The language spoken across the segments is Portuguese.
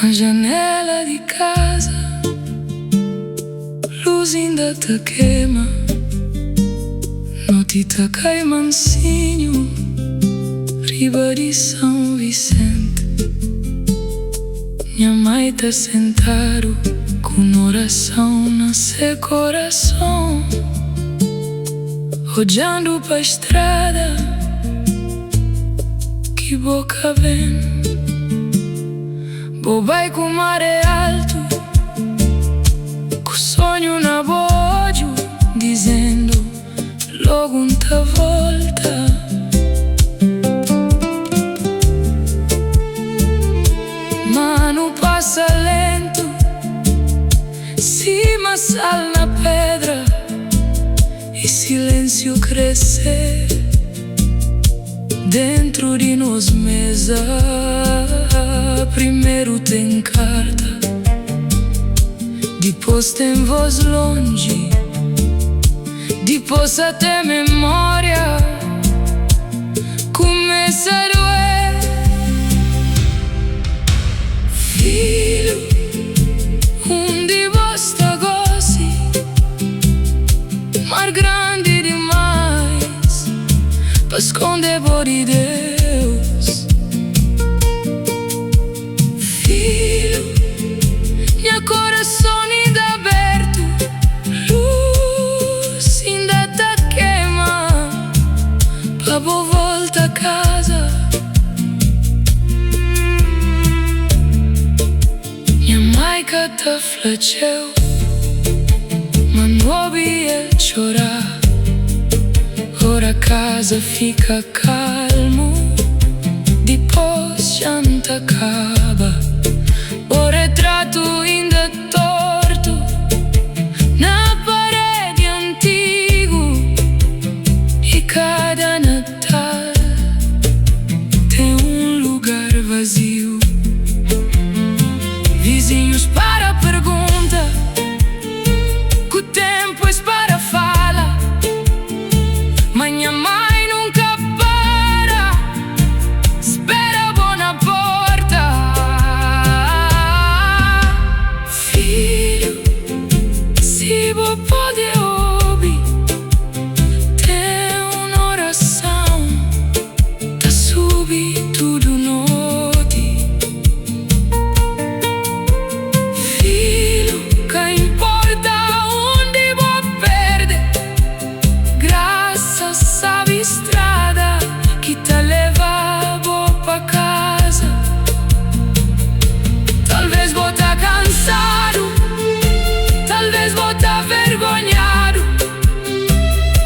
Na janela de casa, luz ainda te queima. Notita cai mansinho, riba de São Vicente. Minha mãe tá sentado com oração no seu coração, olhando pra estrada que boca vem. Bobai com o mar é alto, com sonho na bojo, dizendo logo tá volta. Mano passa lento, cima sal na pedra, e silêncio cresce dentro de nós mesa. Primeiro tem carta, depois tem voz longe, depois até memória começa a doer. Filho, onde você gosta? Mar grande demais pra esconder por de Deus. Filho, minha coração ainda aberto, luz ainda tá queima, pra boa volta a casa. Minha mãe canta flecheu, mas não ouvi ele chorar. Ora a casa fica calmo, depois janta acaba. O retrato ainda torto na parede antigo, e cada Natal tem um lugar vazio. Vizinhos para a pergunta, que o tempo espera fala, mas minha mãe nunca para, espera boa na porta. Filho, se você pode ouvir, tem uma oração, tá subindo tudo noite. Filho, que importa onde você perde, graças à estrada que te leva pra casa. Talvez você tá cansado, talvez você tá vergonhado,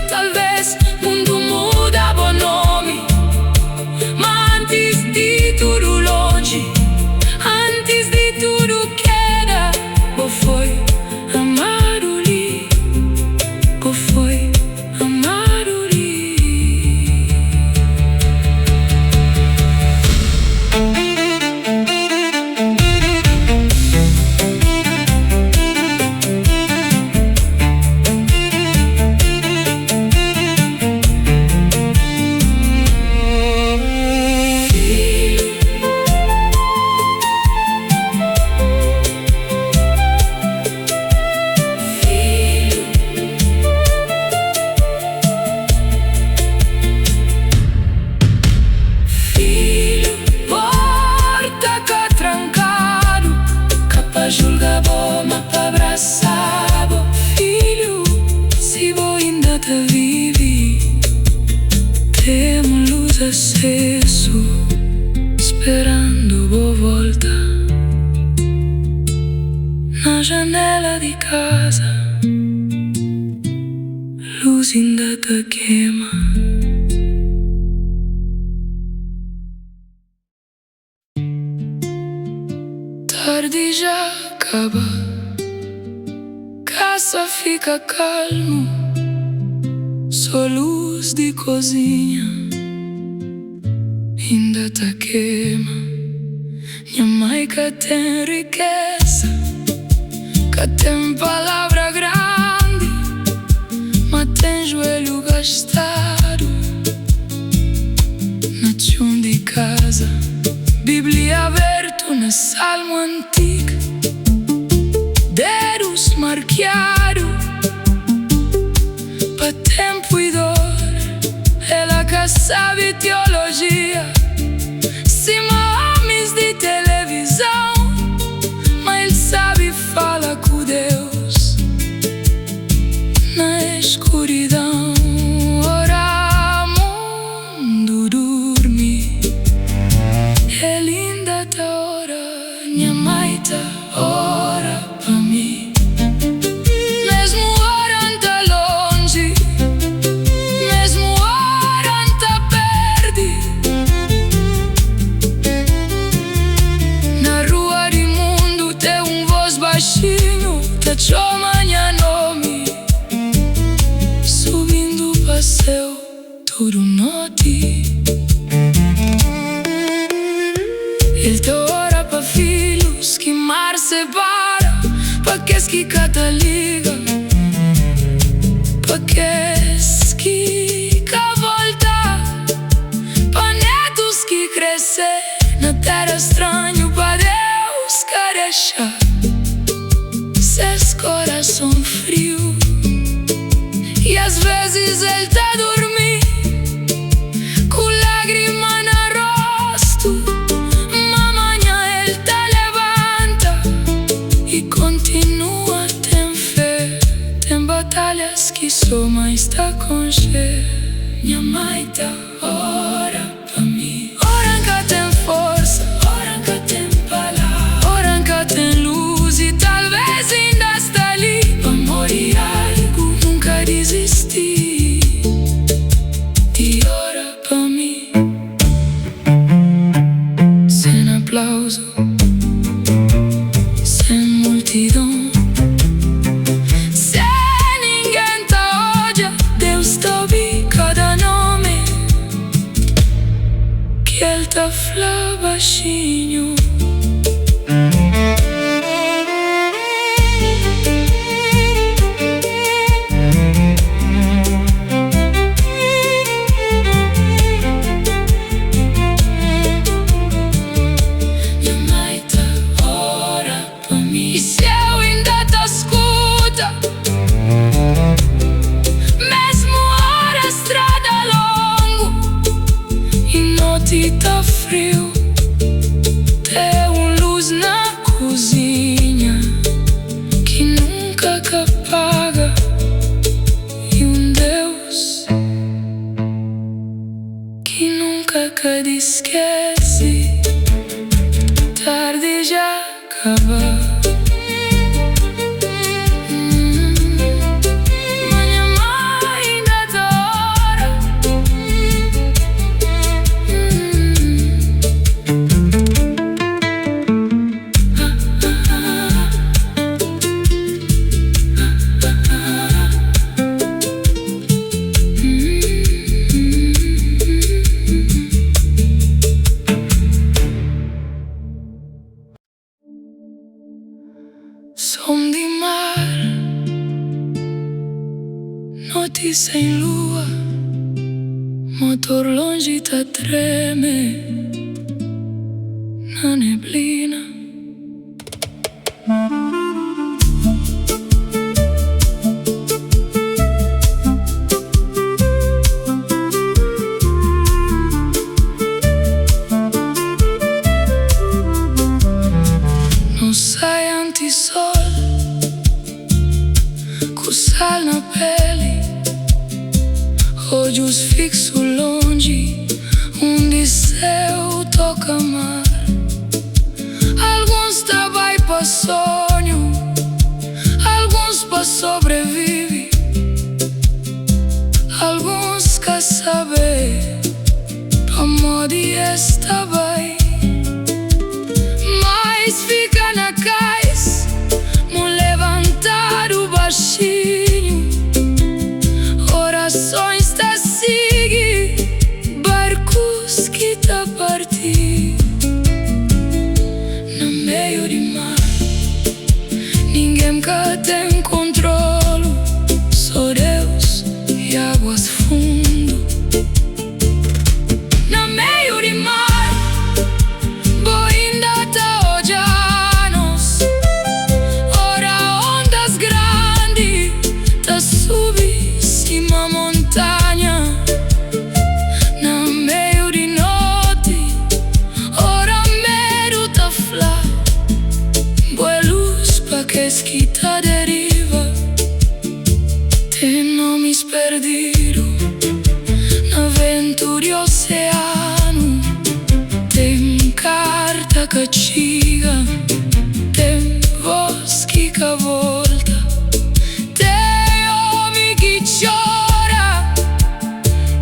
talvez mundo muda bom nome, mas antes de tudo longe, antes de tudo queda, você foi amado ali, você foi amado ali. Julga bom, mas pra abraçar bom. Filho, se você ainda tá vive, tem uma luz aceso, esperando boa volta. Na janela de casa, luz ainda te queima. Tarde já acaba, casa fica calmo, só luz de cozinha ainda tá queima. Minha mãe que tem riqueza, que tem palavra grande, mas tem joelho gastado na chão de casa. Bíblia aberta un salmo antic Deus marchiaru pa tempo e dor. Ela que sabe teologia, cima homens de televisão, mas ele sabe falar com Deus na escuridão. Ora mundo dorme, ele ainda tá ora, minha mãe tá ora pra mim. Mesmo orando tá longe, mesmo orando tá perto, na rua do mundo tem voz baixinho, tá chama minha nome, subindo o passeio tudo noite. Ele te ora pa filhos que mar separa, pa que cata liga, pa que volta, pa netos que cresce na terra estranho, pa Deus carecha seus coração frio. E às vezes ele tá dormindo com lágrima na rosto, mas amanhã ele tá levanta e continua. Tem fé, tem batalhas que só mais tá com che. Minha mãe tá ora pra mim. Ora que tem força, ora que tem palavra, ora que tem luz e talvez ainda está ali pra morrer algo, nunca desistir. E ora pra mim, sem aplauso, sem multidão, sem ninguém tá odia, Deus tá ouve cada nome que ele tá fala baixinho. E se eu ainda te escuta, mesmo hora a estrada longo e noite tá frio, tem luz na cozinha que nunca que apaga, e Deus que nunca que esquece. Tarde já acaba. Som de mar, noite sem lua, motor longe tá treme na neblina. Não sai anti-sol, com sal na pele, olhos fixos longe, onde céu toca mar. Alguns tá vai pra sonho, alguns pra sobrevive, alguns quer saber pra morrer esta vai. Mas fica na cais, mo levantar o baixinho, orações tá sigue, barcos que tá partir no meio de mar. Ninguém cá tem controle, só Deus e águas fundo. No meio de mar, boinda tá pesquita deriva, te nomi perdido n'avventuri oceano, tem carta caciga, tem voz que volta, tem homem que chora,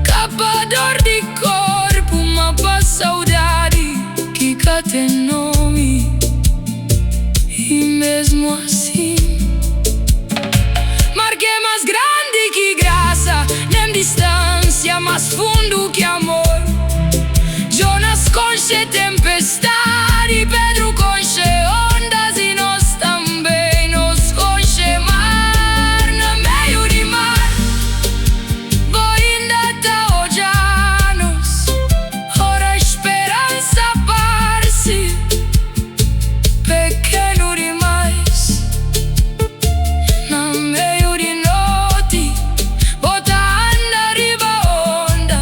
capa dor de corpo, ma pa saudade que tem nome. E mesmo assim, mar que é mais grande que graça, nem distância mais fundo que amor. Jonas conche tempestade, Pedro conche ondas, e nós também nos conche mar. No meio de mar, ainda tá olhando-nos, ora a esperança parece pequeno demais. No meio de noite, bota anda riba onda,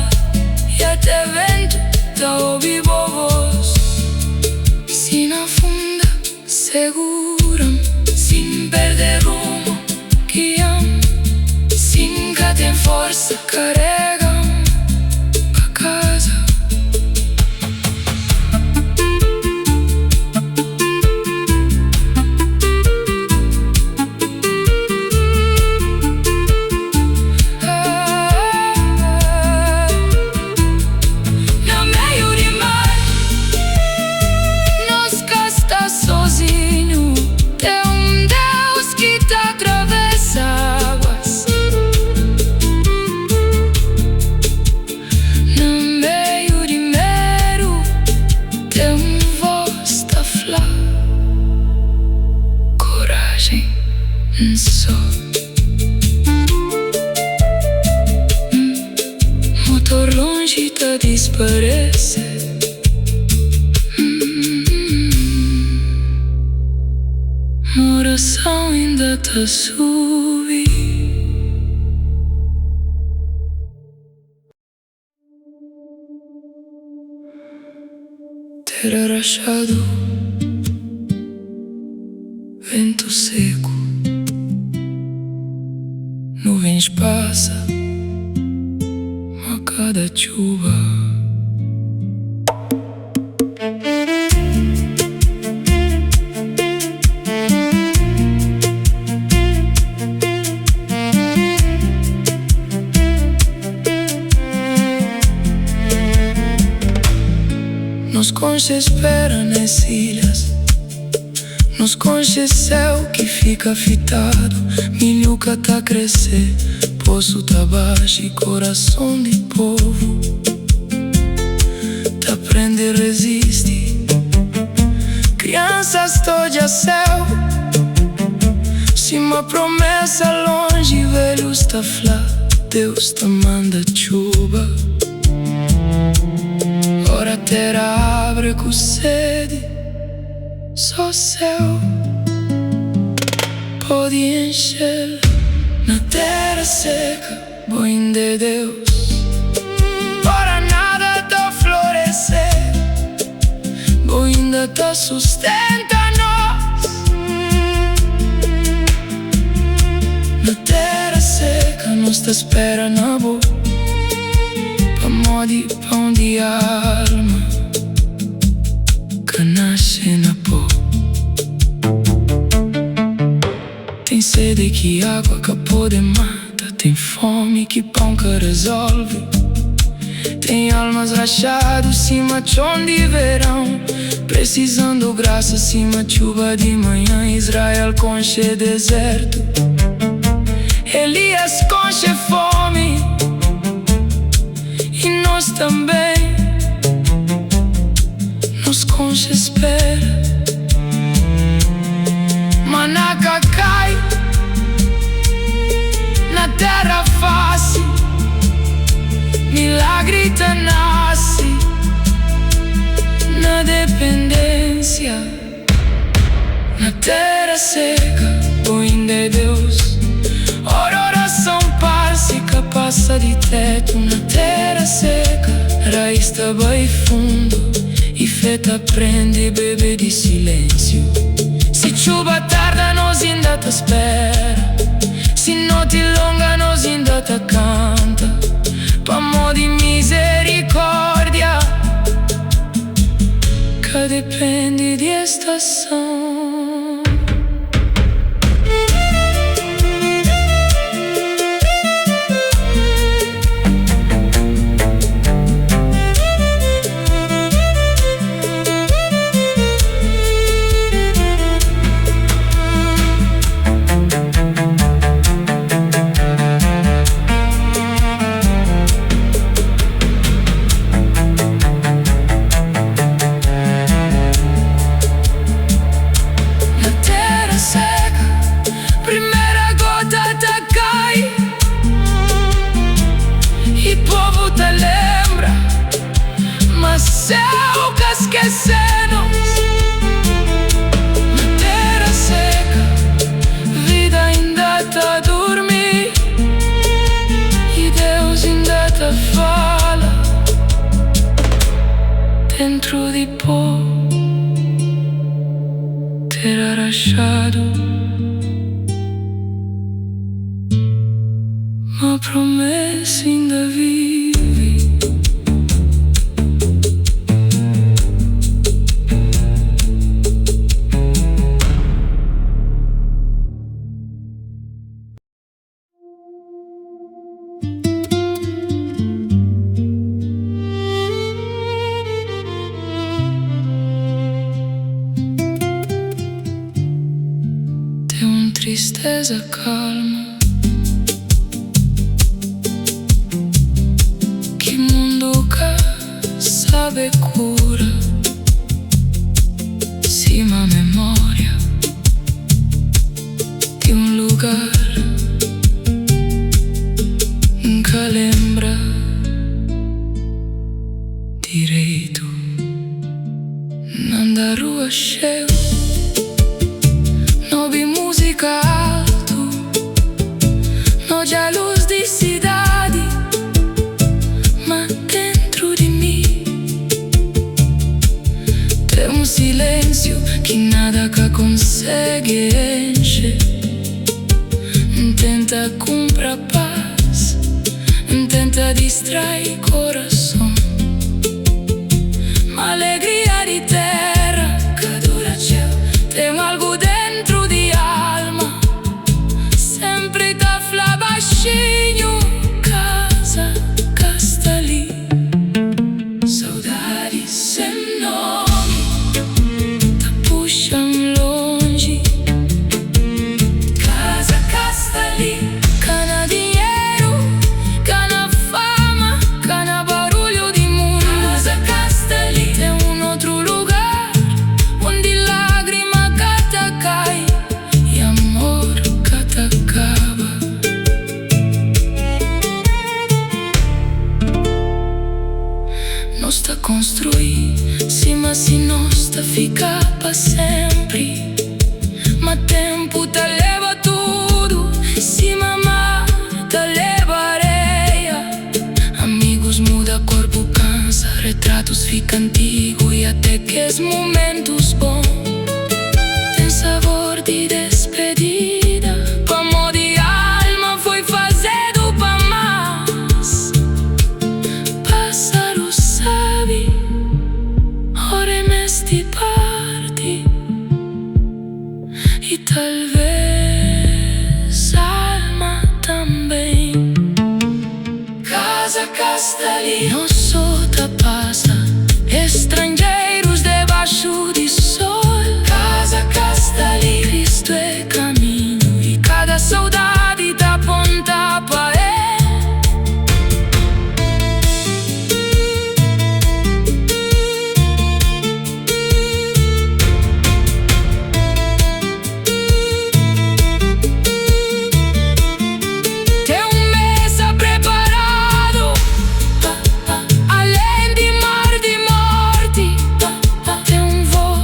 e até vento tá ouvindo voz. Se na funda seguram, sem perder rumo, guiam, sem que tem força, carregam pra casa. Só motor longe tá desaparece. Oração ainda tá subir. Terra rachado, vento seco, nuvens passa, a cada chuva. Nos conche espera nas ilhas, nos conche céu que fica fitado, milhuca tá crescer, poço tá baixo e coração de povo tá prende resiste. Crianças todas céu, se uma promessa longe, velhos tá flá, Deus tá manda chuva. Ora a terra abre com sede, só céu pode encher. Na terra seca, bom de Deus, ora nada tá florescer, bom ainda tá sustenta nós. Na terra seca, nós tá espera na boa, pão de pão de alma, que nasce na pó. Tem sede que água que pode mata, tem fome que pão que resolve, tem almas rachadas, cima chão de verão, precisando graça, cima chuva de manhã. Israel conche deserto, Elias conche fome, e nós também, nos conche espera. Manaca cai na terra face, milagre tá nasce na dependência. Na terra seca, bom de Deus, oração parsica passa de teto. Na terra seca, raiz tá bem fundo, e feta prende bebê de silêncio. Se chuva tarda nos ainda te espera, se noite longa nos ainda te canta, pa amor de misericórdia, que depende de estação. Se o que esquecemos na terra seca, vida ainda tá a dormir e Deus ainda tá fala dentro de pó terá rachado, uma promessa ainda vive. Tristeza calma, que mundo que sabe cura, cima memória de lugar que lembra direito, nanda rua cheia. Não vi música alto, não há luz de cidade, mas dentro de mim tem silêncio que nada que consegue encher. Tenta comprar paz, tenta distrair coração, uma alegria de terra que dura céu, tem algo dentro de alma, sempre tá fla baixinho, casa que está ali, saudade sem nome, tá puxando longe, casa que está ali, cana dinheiro, cana fama, cana barulho de mundo, casa que está ali, tem outro lugar onde lágrima cata cai e amor cata acaba. Nós tá construir, cima se nós tá ficar pra sempre, mas tempo tá leva tudo, cima mata leva areia, amigos muda, corpo cansa, retratos fica antigo e até que os momentos bons tem sabor de despedida, pa amor de alma foi fazendo pa mais, pássaro sabe hora é mês de parte e talvez alma também, casa que está ali, nosso tá passa, estrangeiros debaixo de sol, casa que está ali, Cristo é caminho e cada saudade tá aponta pra ele. Tem mesa preparado, além de mar de morte, tem voz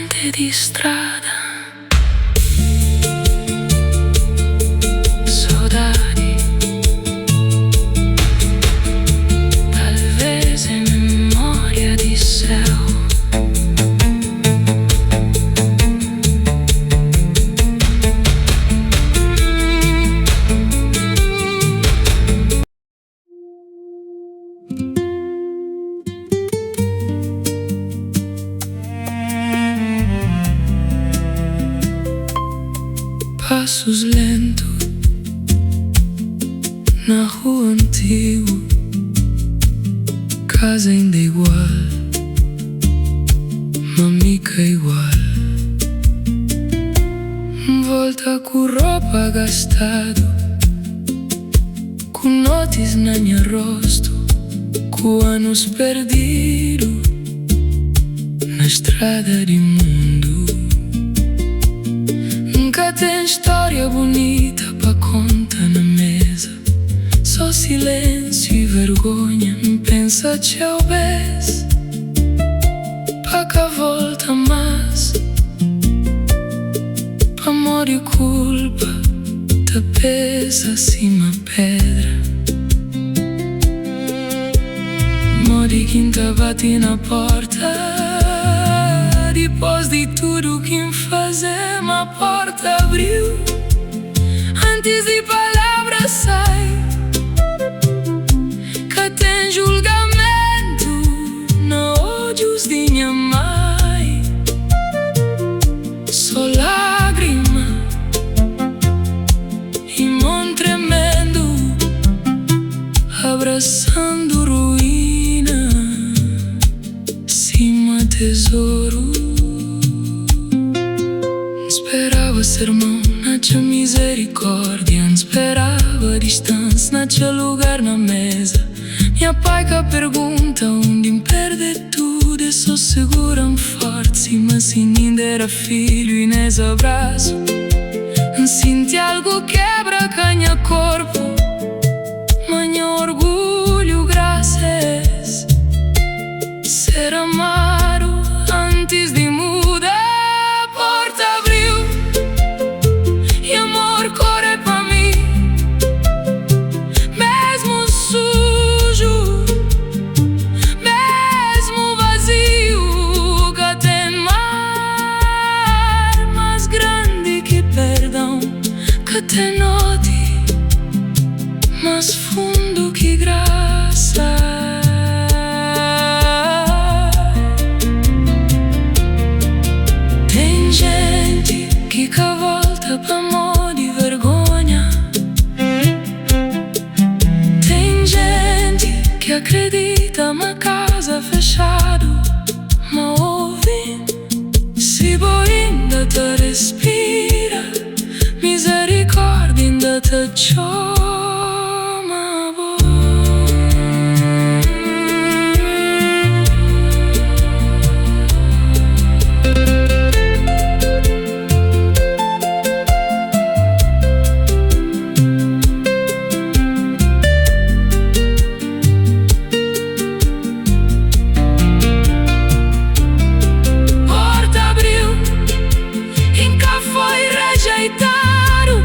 gente di strada. Saudade, talvez em memória de céu. Passos lentos na rua antiga, casa ainda igual, mamica igual. Volta com roupa gastado, com notas na minha rosto, com anos perdido na estrada de mundo. Nunca tem história bonita pra contar na mesa, só silêncio e vergonha. Pensa tchau vez, pra cá volta mais, pra amor e culpa te pesa acima pedra. Mori quinta bate na porta, depois de tudo que fazemos a porta abriu. Antes de palavras sai, que tem julgamento na ódios de minha mãe. Só lágrima e mão tremendo, abraçando ruína, cima tesouro. Esperava sermão na tua misericórdia, esperava distância na teu lugar na mesa. Minha pai que pergunta onde perde tudo, é só segura forte, cima assim ainda era filho e nesse abraço senti algo quebra canha corpo, manhã orgulho, graças ser amado antes de mudar. Que te note mais fundo que graça. Tem gente que volta pra amor de vergonha. Tem gente que acredita na casa fechado, mas ouve se boi ainda te respira, misericórdia ainda te chama. Porta abriu, nunca foi rejeitado,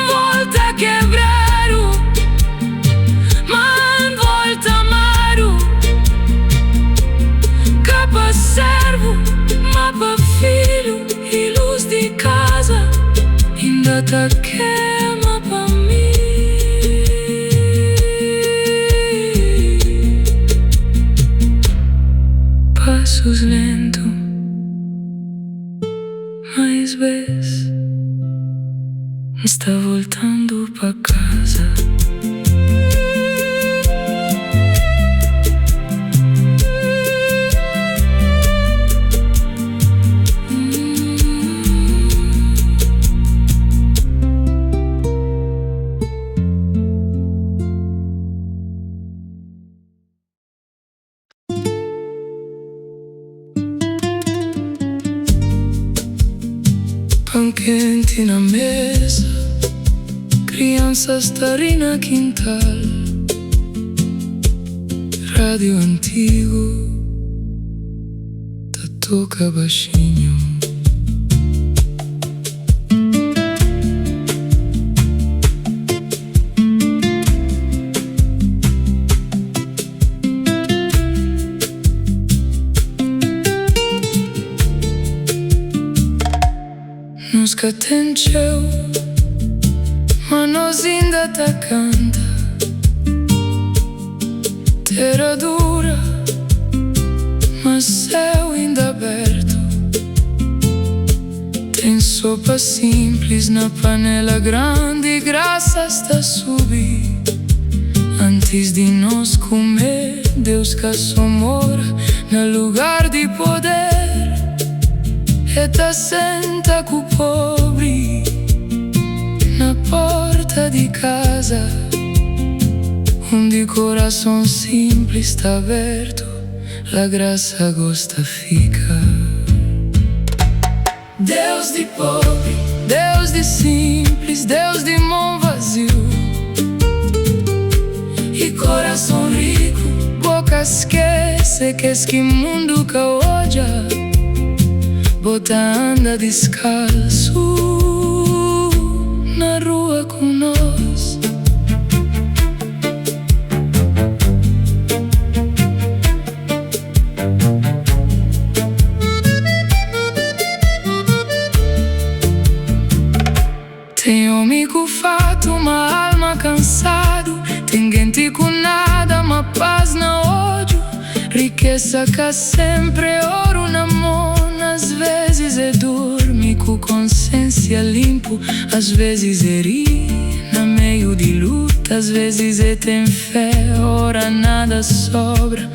volta quebrado, mas volta amado. Capa servo, mapa filho e luz de casa ainda te queima pra mim. Passos lentos, mais vez está voltando pra casa. Pão quente na mesa, crianças estarem na quintal, rádio antigo, tá toca baixinho. Nunca te encheu, mas nós ainda tá canta. Terra dura, mas céu ainda aberto. Tem sopa simples na panela grande, graças a subir. Antes de nós comer, Deus caçou mora no lugar de poder. E tá senta com o pobre na porta de casa, onde o coração simples está aberto, a graça gosta fica. Deus de pobre, Deus de simples, Deus de mão vazio e coração rico, boca esquece que este mundo que odia. Bota anda descalço na rua com nós. Tem homem com fato, uma alma cansado. Tem gente com nada, uma paz na ódio. Riqueza que sempre ouro na mão. Às vezes é dormir com consciência limpo, às vezes é rir no meio de luta, às vezes é ter fé, ora nada sobra.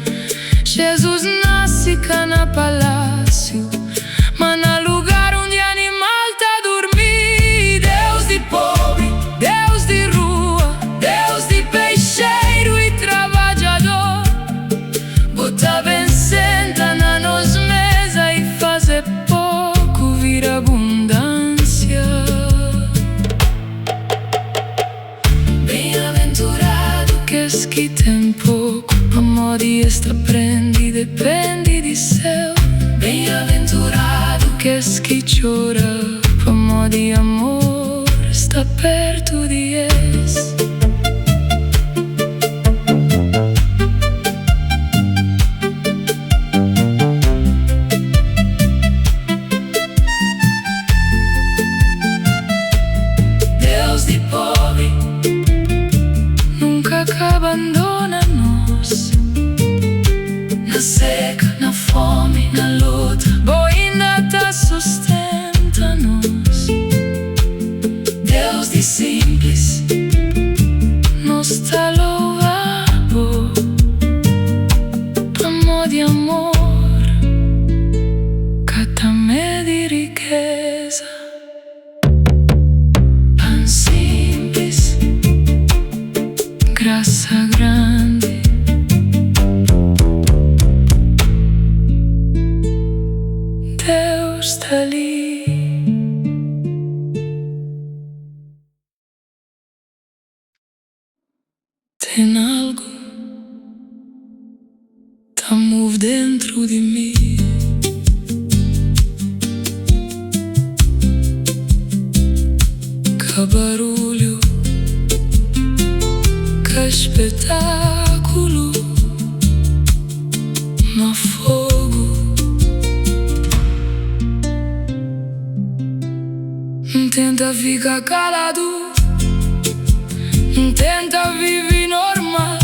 Jesus nasce cá na palácio, mas no lugar onde animal tá dormir. Deus de pobre, Deus de rua, Deus de peixeiro e trabalhador. Bota bem senta na nos mesa e fazer pouco vir abundância. Bem-aventurado que es que tem pouco, amor e esta prende, depende de céu. Bem-aventurado que es que chora, amor e amor está perto de eles. Abandona-nos na seca, na fome, na luta. Boa tá sustenta-nos. Deus de simples nos tá louvado. Amor de amor, catame de riqueza. Pan simples, graça grande. Deus tá ali. Tem algo tá move dentro de mim. Que barulho, que espetáculo, no fogo. Tenta ficar calado, tenta viver normal,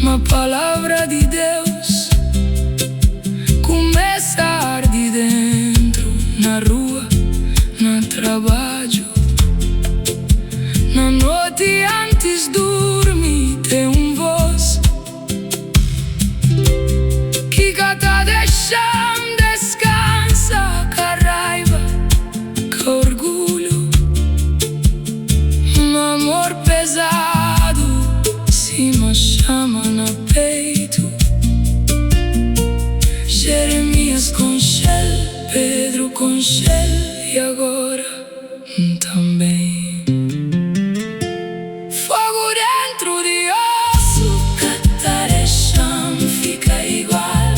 mas a palavra de Deus começa a arder dentro, na rua, no trabalho, na noite antes dormir. Tem voz que tá deixando descansa, com a raiva, com orgulho, um amor pesado se me chama no peito. Jeremias com Shell, Pedro com Shell e agora também. Fogo dentro de osso, catarechão fica igual.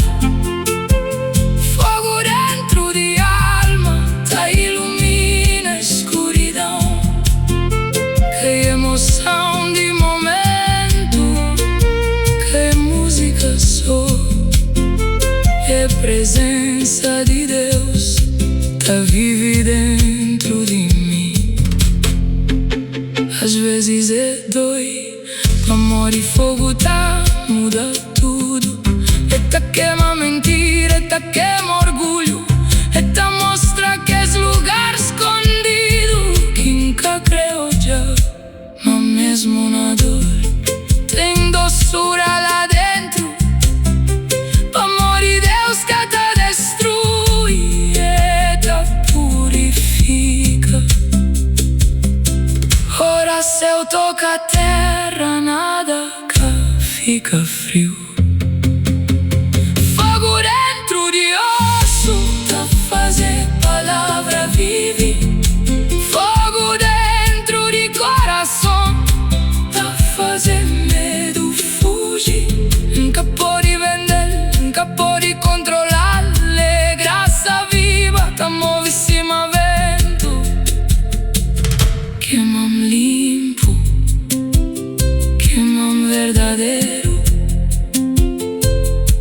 presença de Deus tá vive dentro de mim. Às vezes é dói, amor e fogo tá muda tudo. Tá queima mentira, tá queima orgulho, tá mostra que é lugar escondido que nunca creu já, mas mesmo na dor tem doçura lá dentro. Amor de Deus que tá destrui e tá purifica. Ora céu toca a terra, nada cá fica frio. Fogo dentro de osso tá fazer palavra vive. Fogo dentro de coração tá fazer medo fugir. Nunca pode vender, nunca pode controlar. É graça viva, tá move cima vento. Queimam limpo, queimam verdadeiro.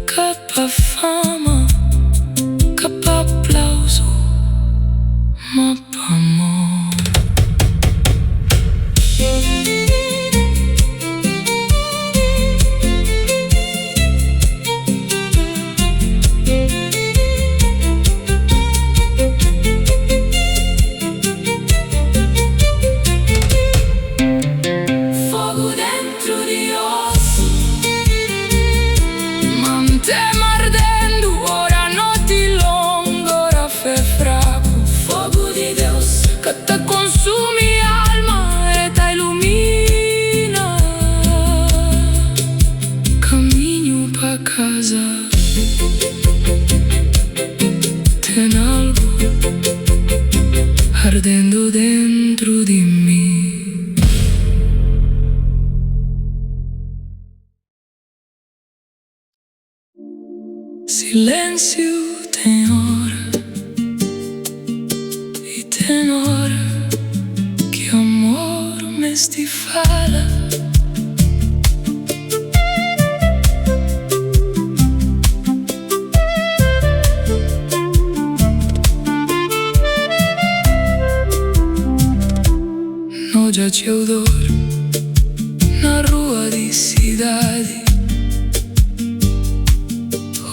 Capa fama, capa aplauso, mapa amor. Fogo dentro de osso, mantém ardendo, ora noite longa, ora fé fraco. Fogo de Deus que te consome alma e te ilumina. Caminho pra casa, tem algo ardendo dentro de mim. Silêncio tem hora e tem hora que amor me te fala. No já te odor na rua de cidade.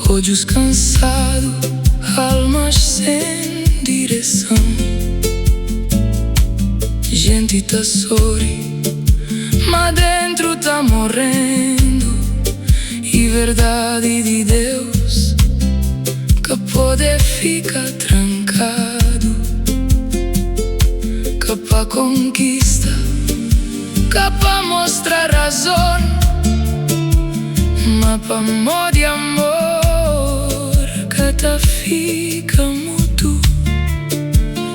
Olhos cansados, almas sem direção. Gente tá sorri, mas dentro tá morrendo. E verdade de Deus que pode ficar trancado. Que pra conquista, que pra mostrar razão, mas pra amor de amor tá fica mudo.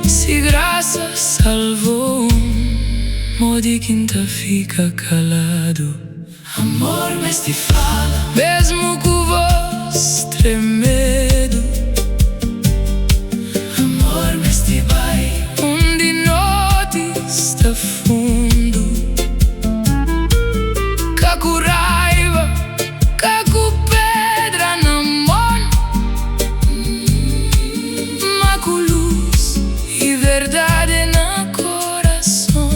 Se graça salvou, modi quem tá fica calado. Amor me te fala, mesmo com voz tremedo. Amor me te vai, onde noite está fundo. Caco raiva, caco pedra na mão, maco luz e verdade na coração.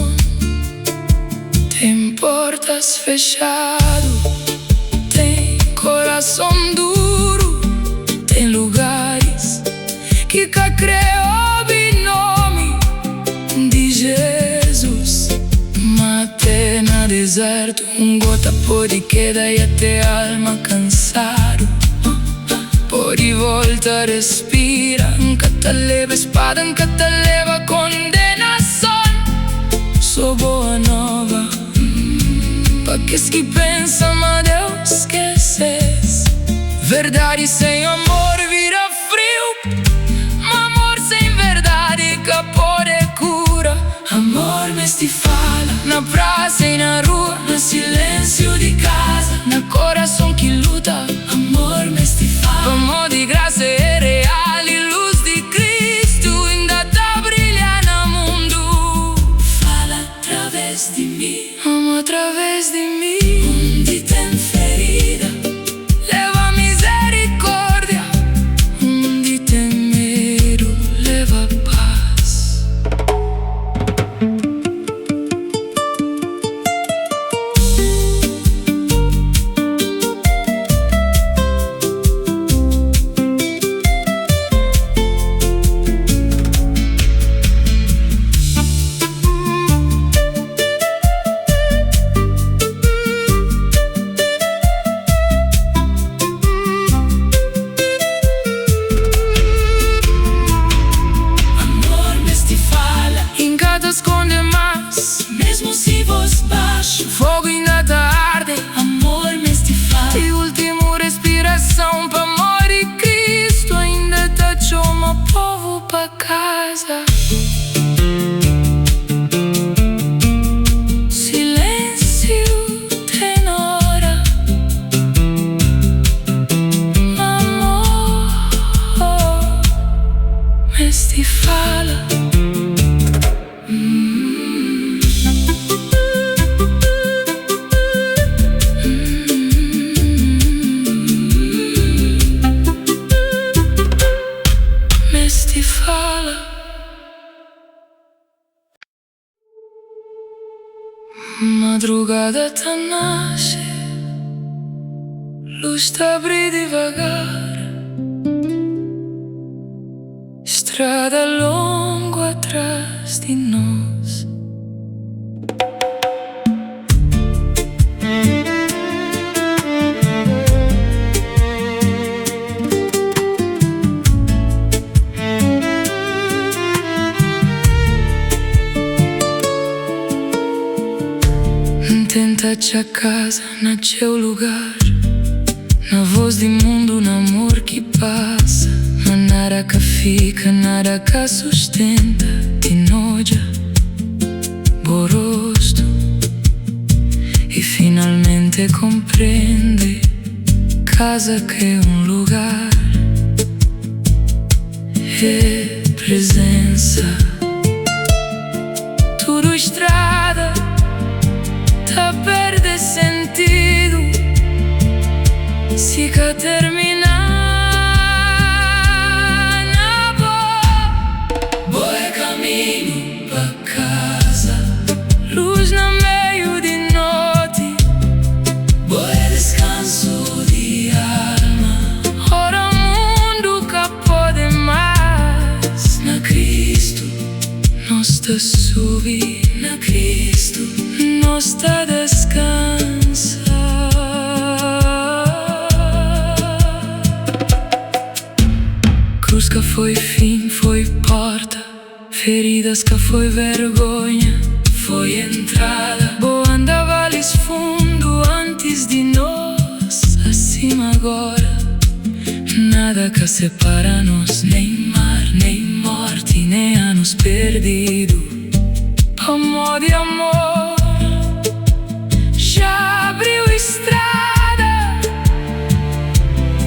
Tem portas fechado, tem coração duro, tem lugares que criou em nome de Jesus. Mate na deserto, gota pode queda e até alma cansado. Pode volta, respira, nunca te leva espada, nunca te leva condenação. Sou boa nova, pra que pensa, mas Deus esqueces. Verdade sem amor vira frio, amor sem verdade que pode cura. Amor me te fala, na praça e na rua, no silêncio de casa, na coração que luta. Amor me te fala, amor de graça é real e luz de Cristo ainda tá brilhando no mundo. Fala através de mim, ama através de mim. Onde tem ferida, leva misericórdia. a casa. Silenzio tenora, l'amor me sti fala. Me fala. Madrugada ta nasce, luz t'apri devagar, strada longa atrás de nós. Tenta-te a casa, na teu lugar, na voz de mundo, no amor que passa. Mas nada que fica, nada que sustenta, te noja, borosto. E finalmente compreende, casa que é lugar, é presença. Tudo estrada tá perde sentido se quer terminar na boa é caminho pra casa, luz no meio de noite, boa é descanso de alma. Ora o mundo que pode mais, na Cristo nós tá subir, na Cristo nós tá descansa. Cruz que foi fim, foi porta, feridas que foi vergonha, foi entrada. Boa anda vales fundo antes de nós, acima agora. Nada que separa nós, nem mar, nem morte, nem anos perdidos. Amor de amor já abriu estrada,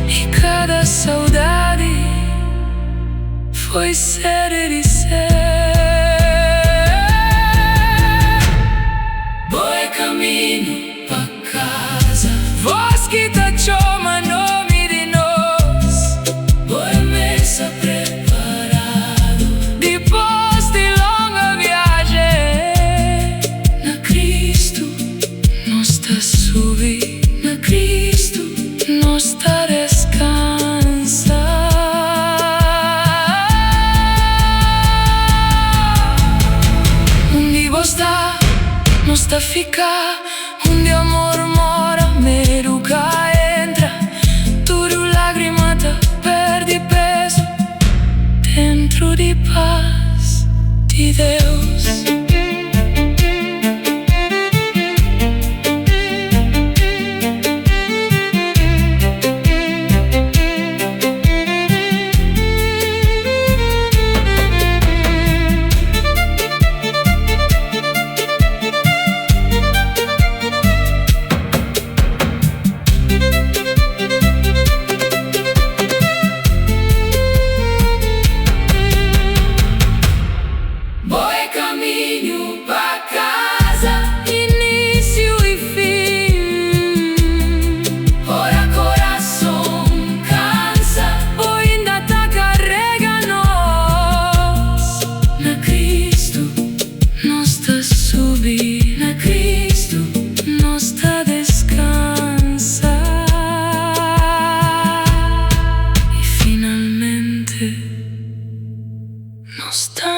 e cada saudade foi ser e ser. Boa é caminho pra casa, voz que tá chama nome de nós. Boa é mesa preparado, depois de longa viagem. Na Cristo nós tá subir, na Cristo nós tá descansa. Onde vos tá, nós tá ficar. Onde amor mora, medo cá entra. Tudo lágrima tá perde peso dentro de paz de Deus. Caminho pra casa, início e fim. Ora coração cansa, ou ainda tá carrega nós. Na Cristo nós tá subir, na Cristo nós tá descansa. E finalmente nós tá